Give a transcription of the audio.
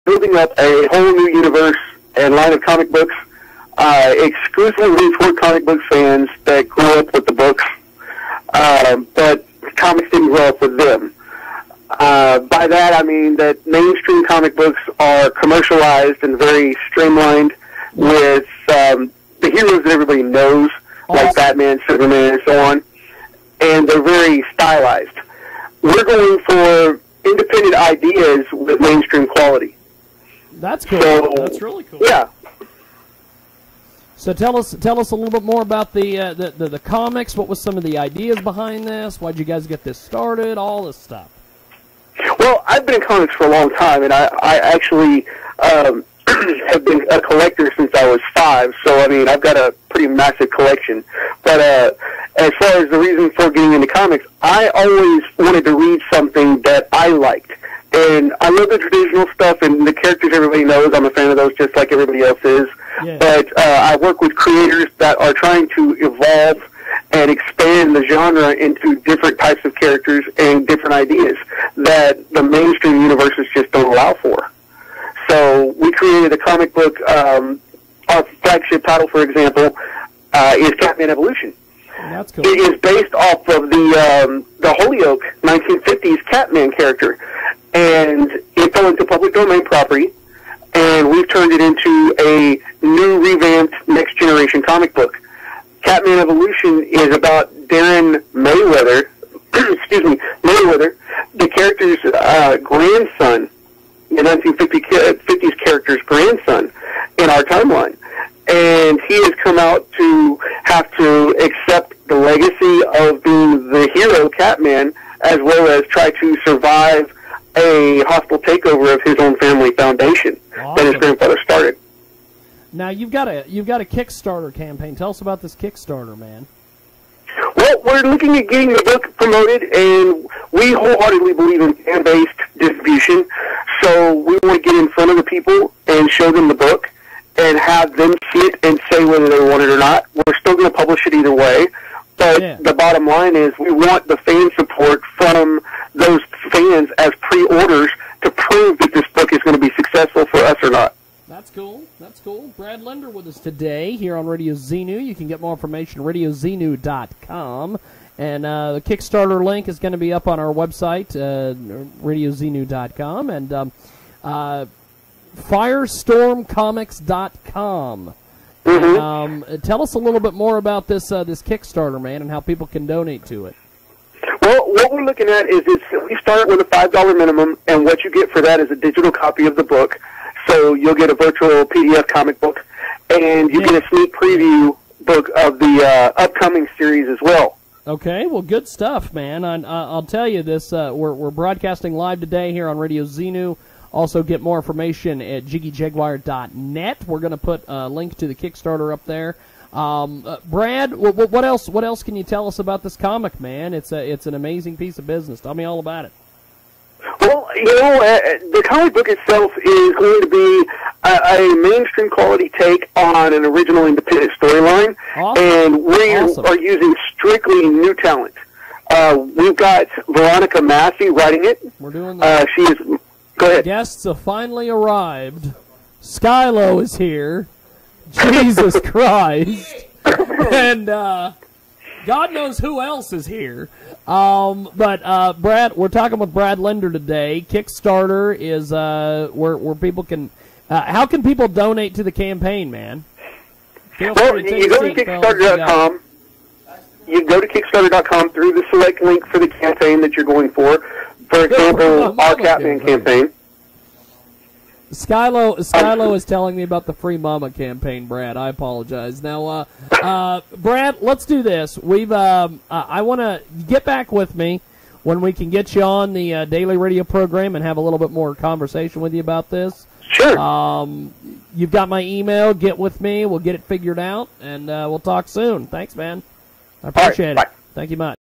building up a whole new universe and line of comic books exclusively for comic book fans that grew up with the books, but comics didn't grow up with them. By that, I mean that mainstream comic books are commercialized and very streamlined with the heroes that everybody knows, like Batman, Superman, and so on, and they're very stylized. We're going for independent ideas with mainstream quality. That's cool. So, that's really cool. Yeah. So tell us a little bit more about the comics. What was some of the ideas behind this? Why'd you guys get this started? All this stuff. Well, I've been in comics for a long time, and I actually have been a collector since I was 5. So I mean, I've got a pretty massive collection. But as far as the reason for getting into comics, I always wanted to read something that I liked. And I love the traditional stuff and the characters everybody knows. I'm a fan of those just like everybody else is. Yeah. But I work with creators that are trying to evolve and expand the genre into different types of characters and different ideas that the mainstream universes just don't allow for. So we created a comic book. Our flagship title, for example, is Catman Evolution. That's cool. It is based off of the Holyoke 1950s Catman character. And it fell into public domain property, and we've turned it into a new, revamped, next-generation comic book. Catman Evolution is about Darren Mayweather, Mayweather, the character's grandson, the 1950s character's grandson in our timeline. And he has come out to have to accept the legacy of being the hero, Catman, as well as try to survive a hostile takeover of his own family foundation that his grandfather started. Now you've got a Kickstarter campaign. Tell us about this Kickstarter, man. Well, we're looking at getting the book promoted, and we wholeheartedly believe in fan-based distribution. So we want to get in front of the people and show them the book and have them see it and say whether they want it or not. We're still going to publish it either way. But the bottom line is we want the fan support from those fans as pre-orders to prove that this book is going to be successful for us or not. That's cool. That's cool. Brad Lender with us today here on Radio Xenu. You can get more information at radioxenu.com. And the Kickstarter link is going to be up on our website, radioxenu.com. And firestormcomics.com. Tell us a little bit more about this Kickstarter, man, and how people can donate to it. Well, what we're looking at is we start with a $5 minimum, and what you get for that is a digital copy of the book. So you'll get a virtual PDF comic book, and you get a sneak preview book of the upcoming series as well. Okay, well, good stuff, man. I'll tell you this. We're broadcasting live today here on Radio Xenu. Also, get more information at jiggyjaguar.net. We're going to put a link to the Kickstarter up there. Brad, what else can you tell us about this comic, man? It's an amazing piece of business. Tell me all about it. Well, the comic book itself is going to be a mainstream quality take on an original independent storyline, and we are using strictly new talent. We've got Veronica Massey writing it. We're doing that. She is. Go ahead. Guests have finally arrived. Skylo is here. Jesus Christ. And God knows who else is here. But Brad, we're talking with Brad Lender today. Kickstarter is where people can. How can people donate to the campaign, man? Well, you go to Kickstarter.com. You go to Kickstarter.com through the select link for the campaign that you're going for. For example, our Catman campaign. Skylo is telling me about the Free Mama campaign, Brad. I apologize. Now, Brad, let's do this. I want to get back with me when we can get you on the daily radio program and have a little bit more conversation with you about this. Sure. You've got my email. Get with me. We'll get it figured out, and we'll talk soon. Thanks, man. I appreciate it. Bye. Thank you much.